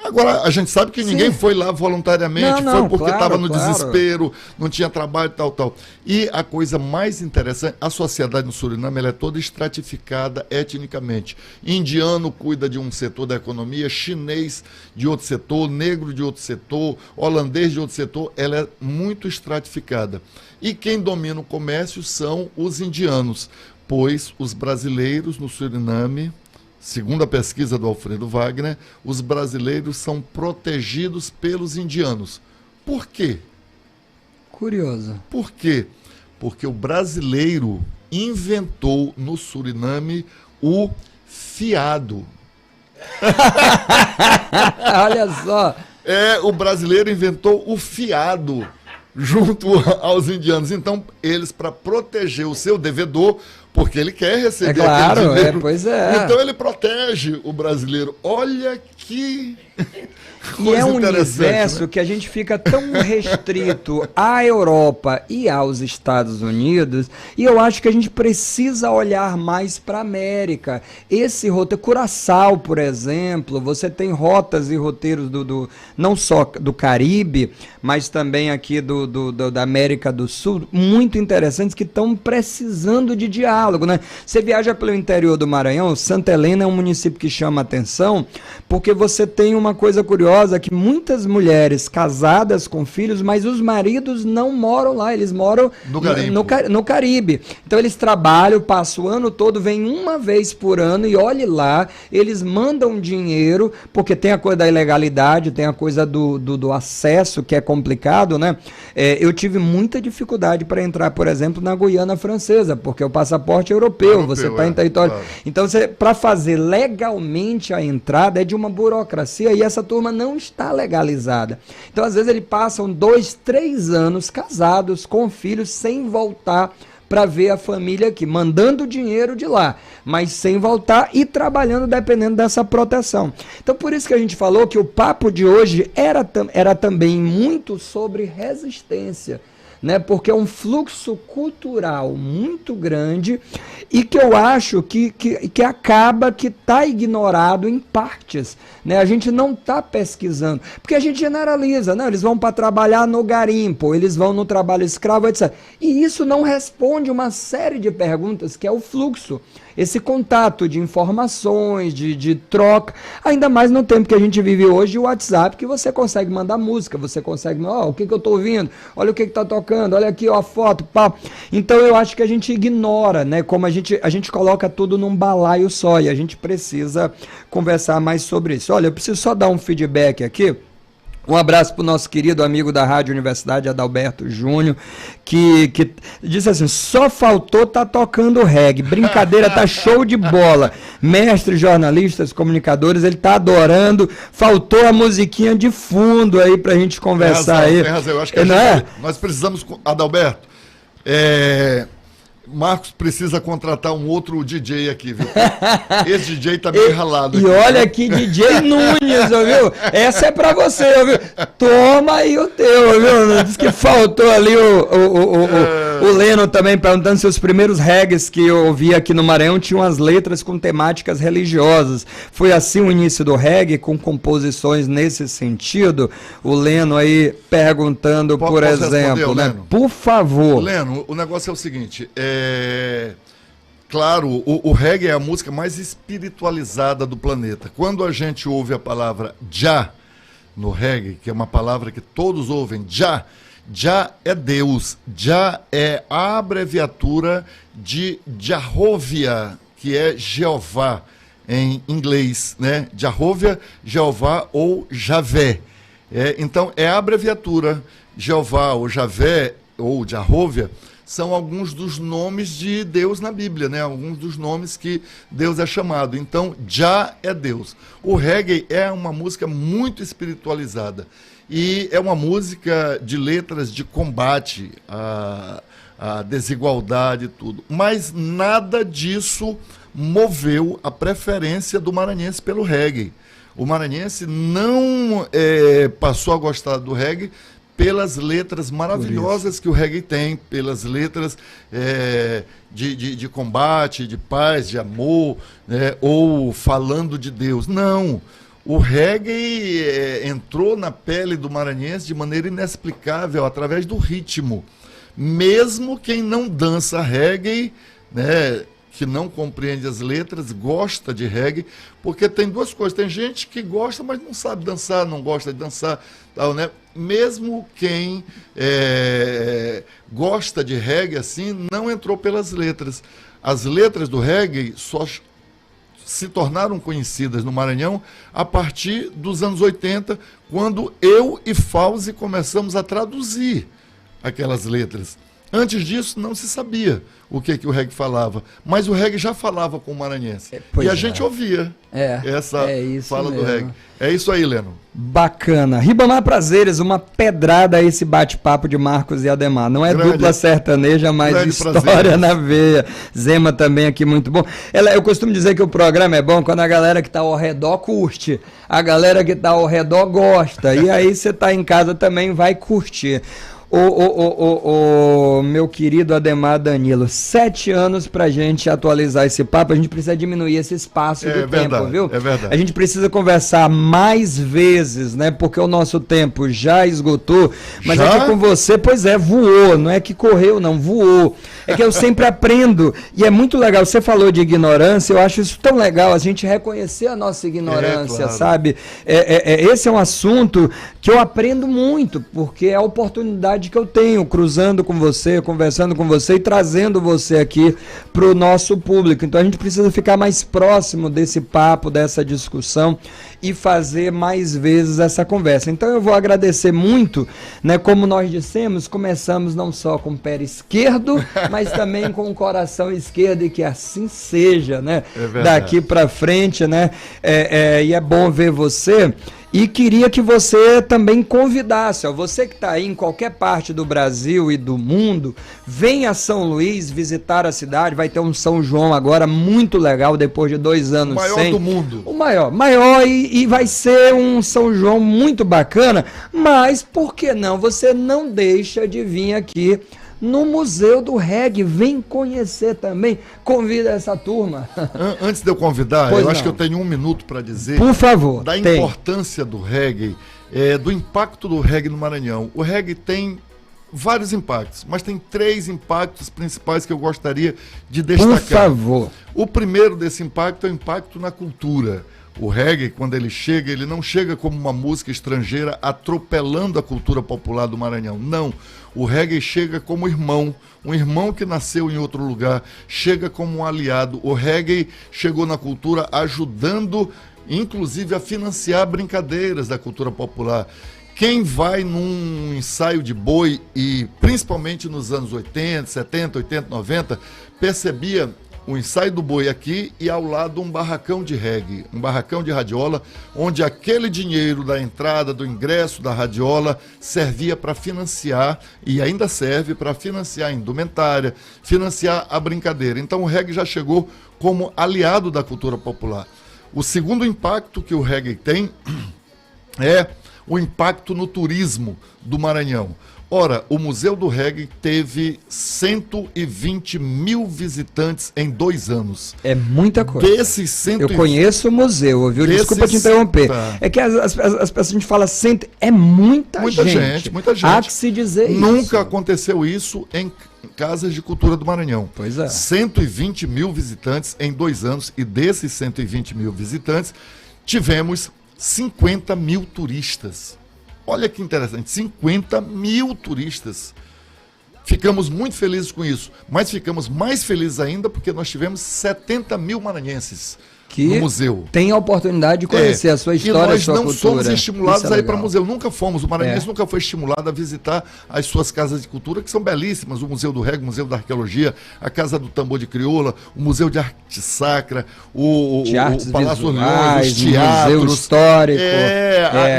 S2: Agora, a gente sabe que ninguém foi lá voluntariamente, foi porque estava no desespero, não tinha trabalho e tal. E a coisa mais interessante, a sociedade no Suriname ela é toda estratificada etnicamente. Indiano cuida de um setor da economia, chinês de outro setor, negro de outro setor, holandês de outro setor, ela é muito estratificada. E quem domina o comércio são os indianos, pois os brasileiros no Suriname, segundo a pesquisa do Alfredo Wagner, os brasileiros são protegidos pelos indianos. Por quê?
S1: Curioso.
S2: Por quê? Porque o brasileiro inventou no Suriname o fiado.
S1: Olha só.
S2: O brasileiro inventou o fiado junto aos indianos. Então, eles, para proteger o seu devedor, porque ele quer receber
S1: aquele
S2: dinheiro.
S1: Pois é.
S2: Então ele protege o brasileiro. Olha que
S1: E é um universo, né, que a gente fica tão restrito à Europa e aos Estados Unidos, e eu acho que a gente precisa olhar mais para a América. Esse roteiro, Curaçao, por exemplo, você tem rotas e roteiros não só do Caribe, mas também aqui da América do Sul, muito interessantes, que estão precisando de diálogo. diálogo, né? Você viaja pelo interior do Maranhão, Santa Helena é um município que chama atenção, porque você tem uma coisa curiosa, que muitas mulheres casadas com filhos, mas os maridos não moram lá, eles moram no Caribe. Então eles trabalham, passam o ano todo, vêm uma vez por ano e olhe lá, eles mandam dinheiro, porque tem a coisa da ilegalidade, tem a coisa do acesso, que é complicado, né? Eu tive muita dificuldade para entrar, por exemplo, na Guiana Francesa, porque o passaporte é europeu, você está em território. Claro. Então, para fazer legalmente a entrada é de uma burocracia e essa turma não está legalizada. Então, às vezes, eles passam 2, 3 anos casados, com filhos, sem voltar para ver a família aqui, mandando dinheiro de lá, mas sem voltar e trabalhando dependendo dessa proteção. Então, por isso que a gente falou que o papo de hoje era também muito sobre resistência, né? Porque é um fluxo cultural muito grande e que eu acho que acaba que está ignorado em partes, né? A gente não está pesquisando, porque a gente generaliza, né? Eles vão para trabalhar no garimpo, eles vão no trabalho escravo, etc. E isso não responde uma série de perguntas, que é o fluxo, esse contato de informações, de troca, ainda mais no tempo que a gente vive hoje, o WhatsApp, que você consegue mandar música, você consegue, o que eu estou ouvindo, olha o que está tocando, olha aqui, ó, a foto, pá. Então eu acho que a gente ignora, né, como a gente coloca tudo num balaio só, e a gente precisa conversar mais sobre isso. Olha, eu preciso só dar um feedback aqui. Um abraço para o nosso querido amigo da Rádio Universidade, Adalberto Júnior, que disse assim, só faltou tá tocando reggae, brincadeira, tá show de bola, mestres, jornalistas, comunicadores, ele tá adorando, faltou a musiquinha de fundo aí pra gente conversar.
S2: Tem razão, eu acho que nós precisamos, Adalberto, Marcos precisa contratar um outro DJ aqui, viu? Esse DJ tá meio ralado aqui.
S1: E olha aqui, DJ Nunes, ouviu? Essa é pra você, ouviu? Toma aí o teu, ouviu? Diz que faltou ali o Leno também perguntando se os primeiros reggaes que eu ouvi aqui no Maranhão tinham as letras com temáticas religiosas. Foi assim o início do reggae, com composições nesse sentido? O Leno aí perguntando, por exemplo, né? Leno? Por favor.
S2: Leno, o negócio é o seguinte, claro, o reggae é a música mais espiritualizada do planeta. Quando a gente ouve a palavra Jah no reggae, que é uma palavra que todos ouvem, Jah é Deus, Jah é a abreviatura de Jehovah, que é Jeová em inglês, né? Jehovah, Jeová ou Javé. Então é a abreviatura Jeová ou Javé ou Jehovah. São alguns dos nomes de Deus na Bíblia, né? Alguns dos nomes que Deus é chamado. Então, Jah é Deus. O reggae é uma música muito espiritualizada e é uma música de letras de combate à desigualdade e tudo. Mas nada disso moveu a preferência do maranhense pelo reggae. O maranhense não passou a gostar do reggae pelas letras maravilhosas que o reggae tem, pelas letras de combate, de paz, de amor, ou falando de Deus. Não, o reggae entrou na pele do maranhense de maneira inexplicável, através do ritmo. Mesmo quem não dança reggae, né, que não compreende as letras, gosta de reggae, porque tem duas coisas. Tem gente que gosta, mas não sabe dançar, não gosta de dançar, tal, né? Mesmo quem gosta de reggae assim, não entrou pelas letras. As letras do reggae só se tornaram conhecidas no Maranhão a partir dos anos 80, quando eu e Fauzi começamos a traduzir aquelas letras. Antes disso, não se sabia o que o reggae falava, mas o reggae já falava com o maranhense. E a gente ouvia essa fala do reggae. É isso aí, Leno.
S1: Bacana. Ribamar Prazeres, uma pedrada a esse bate-papo de Marcos e Ademar. Não é dupla sertaneja, mas história prazeres na veia. Zema também aqui, muito bom. Eu costumo dizer que o programa é bom quando a galera que está ao redor curte, a galera que está ao redor gosta, e aí você está em casa também vai curtir. Meu querido Ademar Danilo, 7 anos pra gente atualizar esse papo, a gente precisa diminuir esse espaço do tempo, viu?
S2: É verdade.
S1: A gente precisa conversar mais vezes, né? Porque o nosso tempo já esgotou, mas
S2: Já?
S1: aqui com você, pois é, voou, não é que correu, não, voou. É que eu sempre aprendo, e é muito legal, você falou de ignorância, eu acho isso tão legal, a gente reconhecer a nossa ignorância,
S2: claro.
S1: sabe? Esse é um assunto que eu aprendo muito, porque é a oportunidade que eu tenho, cruzando com você, conversando com você e trazendo você aqui para o nosso público. Então a gente precisa ficar mais próximo desse papo, dessa discussão e fazer mais vezes essa conversa. Então eu vou agradecer muito, né? Como nós dissemos, começamos não só com o pé esquerdo, mas também com o coração esquerdo, e que assim seja, né? Daqui para frente, né? E é bom ver você. E queria que você também convidasse, ó, você que está aí em qualquer parte do Brasil e do mundo, venha a São Luís visitar a cidade, vai ter um São João agora muito legal, depois de 2 anos
S2: O maior do mundo.
S1: O maior e vai ser um São João muito bacana, mas por que não? Você não deixa de vir aqui no Museu do Reggae, vem conhecer também, convida essa turma.
S2: Antes de eu convidar,
S1: Pois
S2: eu acho
S1: não.
S2: que eu tenho 1 minuto para dizer
S1: Por favor,
S2: da
S1: tem.
S2: importância do reggae, do impacto do reggae no Maranhão. O reggae tem vários impactos, mas tem 3 impactos principais que eu gostaria de destacar.
S1: Por favor.
S2: O primeiro desse impacto é o impacto na cultura. O reggae, quando ele chega, ele não chega como uma música estrangeira atropelando a cultura popular do Maranhão. Não. O reggae chega como irmão, um irmão que nasceu em outro lugar, chega como um aliado. O reggae chegou na cultura ajudando, inclusive, a financiar brincadeiras da cultura popular. Quem vai num ensaio de boi, e principalmente nos anos 80, 70, 80, 90, percebia o ensaio do boi aqui e ao lado um barracão de reggae, um barracão de radiola, onde aquele dinheiro da entrada, do ingresso da radiola, servia para financiar, e ainda serve para financiar a indumentária, financiar a brincadeira. Então o reggae já chegou como aliado da cultura popular. O segundo impacto que o reggae tem é o impacto no turismo do Maranhão. Ora, o Museu do Reggae teve 120 mil visitantes em 2 anos.
S1: É muita coisa.
S2: Desses 120...
S1: Eu conheço o museu, viu? Desculpa te interromper.
S2: Tá.
S1: É que as pessoas, a gente fala cento, é muita gente.
S2: Muita gente.
S1: Há que se dizer isso.
S2: Nunca aconteceu isso em casas de cultura do Maranhão.
S1: Pois é.
S2: 120 mil visitantes em 2 anos, e desses 120 mil visitantes, tivemos 50 mil turistas. Olha que interessante, 50 mil turistas. Ficamos muito felizes com isso, mas ficamos mais felizes ainda porque nós tivemos 70 mil maranhenses
S1: que
S2: no museu.
S1: tem a oportunidade de conhecer a sua história, a sua cultura.
S2: E nós não somos estimulados
S1: Isso é
S2: a ir para
S1: legal.
S2: museu. Nunca fomos. O maranhense nunca foi estimulado a visitar as suas casas de cultura, que são belíssimas. O Museu do Reggae, o Museu da Arqueologia, a Casa do Tambor de Crioula, o Museu de Arte Sacra, o Palácio Orleans, os teatros.
S1: Museu Histórico.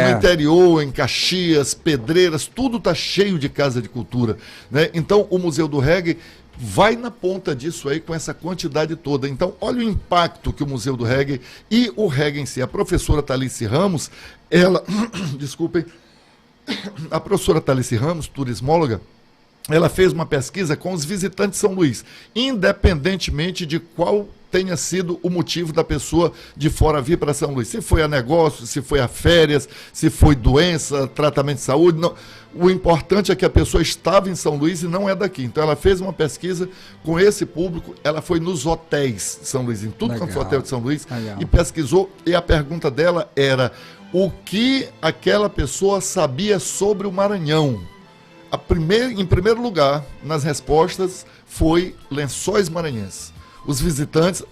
S2: No interior, em Caxias, Pedreiras, tudo está cheio de casa de cultura, né? Então, o Museu do Reggae vai na ponta disso aí, com essa quantidade toda. Então, olha o impacto que o Museu do Reggae e o reggae em si. A professora Thalice Ramos, ela, desculpem, a professora Thalice Ramos, turismóloga, ela fez uma pesquisa com os visitantes de São Luís, independentemente de qual tenha sido o motivo da pessoa de fora vir para São Luís. Se foi a negócio, se foi a férias, se foi doença, tratamento de saúde, não. O importante é que a pessoa estava em São Luís e não é daqui. Então ela fez uma pesquisa com esse público, ela foi nos hotéis de São Luís, em tudo quanto foi hotel de São Luís, e pesquisou, e a pergunta dela era: o que aquela pessoa sabia sobre o Maranhão? Em primeiro lugar, nas respostas, foi Lençóis Maranhenses. Os visitantes,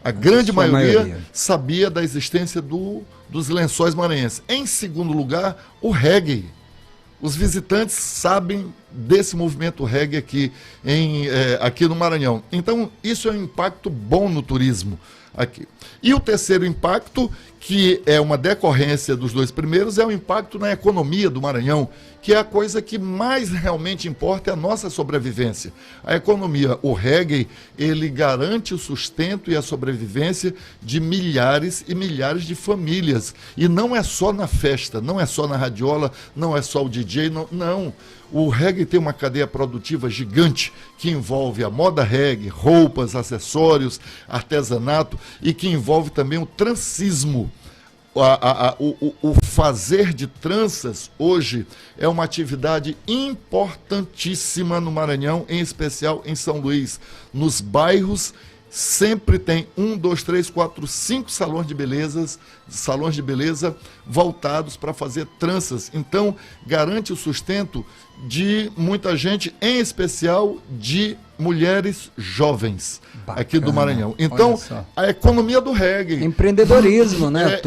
S2: a grande maioria, sabia da existência dos Lençóis Maranhenses. Em segundo lugar, o reggae. Os visitantes sabem desse movimento reggae aqui no Maranhão. Então, isso é um impacto bom no turismo aqui. E o terceiro impacto, que é uma decorrência dos dois primeiros, é o impacto na economia do Maranhão, que é a coisa que mais realmente importa, é a nossa sobrevivência. A economia, o reggae, ele garante o sustento e a sobrevivência de milhares e milhares de famílias. E não é só na festa, não é só na radiola, não é só o DJ, não. O reggae tem uma cadeia produtiva gigante que envolve a moda reggae, roupas, acessórios, artesanato e que envolve também o trançismo. O fazer de tranças hoje é uma atividade importantíssima no Maranhão, em especial em São Luís. Nos bairros sempre tem 1, 2, 3, 4, 5 salões de beleza voltados para fazer tranças. Então, garante o sustento de muita gente, em especial de mulheres jovens. Bacana, aqui do Maranhão. Então, a economia do reggae.
S1: Empreendedorismo, né?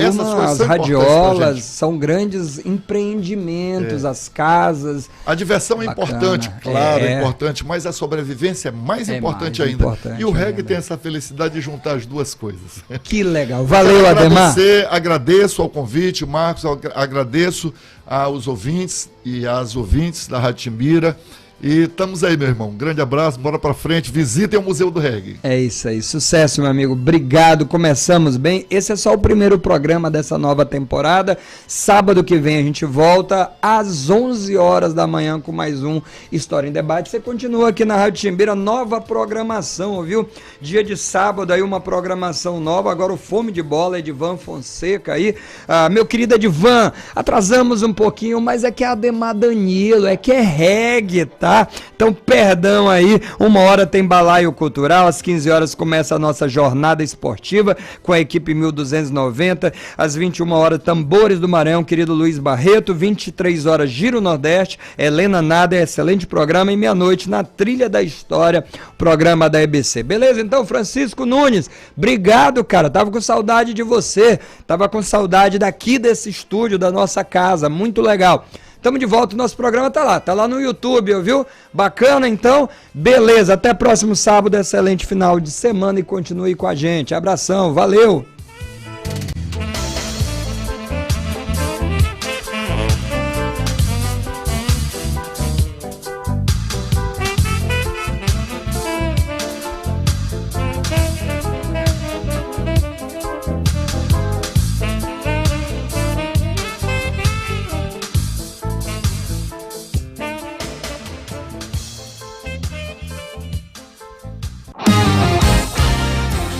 S1: As radiolas são grandes empreendimentos, as casas.
S2: A diversão é importante, claro, é importante, mas a sobrevivência é mais importante ainda. E o reggae tem essa felicidade de juntar as duas coisas.
S1: Que legal. Valeu, Ademar.
S2: Agradeço ao convite, Marcos, agradeço aos ouvintes e às ouvintes da Rádio Timbira. E estamos aí, meu irmão. Um grande abraço, bora pra frente. Visitem o Museu do Reggae.
S1: É isso aí. Sucesso, meu amigo. Obrigado. Começamos bem. Esse é só o primeiro programa dessa nova temporada. Sábado que vem a gente volta às 11 horas da manhã com mais um História em Debate. Você continua aqui na Rádio Timbira, nova programação, viu? Dia de sábado aí uma programação nova. Agora o Fome de Bola, Edivan Fonseca aí. Meu querido Edivan, atrasamos um pouquinho, mas é que é Ademar Danilo, é que é reggae, tá? Então, perdão aí, 1h tem Balaio Cultural, às 15 horas começa a nossa jornada esportiva com a equipe 1290, às 21h Tambores do Maranhão, querido Luiz Barreto, 23h Giro Nordeste, Helena Nader, excelente programa, e meia-noite na Trilha da História, programa da EBC. Beleza? Então, Francisco Nunes, obrigado, cara, tava com saudade de você, tava com saudade daqui desse estúdio, da nossa casa, muito legal. Tamo de volta, o nosso programa tá lá no YouTube, viu? Bacana, então? Beleza, até próximo sábado, excelente final de semana e continue com a gente. Abração, valeu!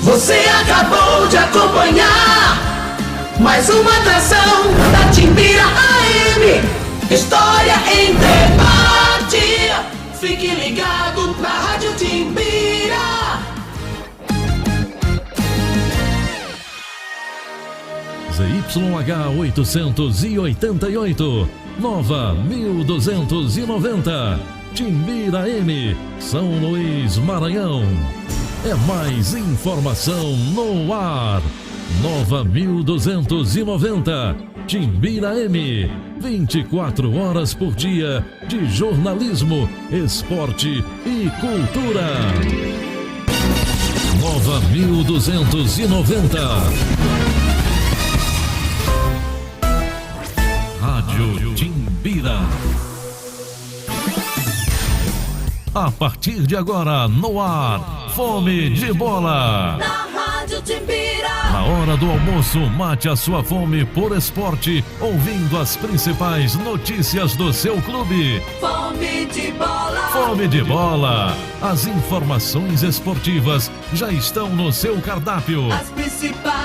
S3: Você acabou de acompanhar mais uma atração da Timbira AM. História em Debate. Fique ligado na Rádio Timbira.
S4: ZYH 888, Nova 1290, Timbira AM, São Luís, Maranhão. É mais informação no ar. Nova 1290, Timbira M. 24 horas por dia de jornalismo, esporte e cultura. Nova 1290. Rádio Timbira. A partir de agora, no ar. Fome de Bola.
S3: Na Rádio Timbira.
S4: Na hora do almoço, mate a sua fome por esporte, ouvindo as principais notícias do seu clube.
S3: Fome de Bola.
S4: Fome de Bola. As informações esportivas já estão no seu cardápio.
S3: As principais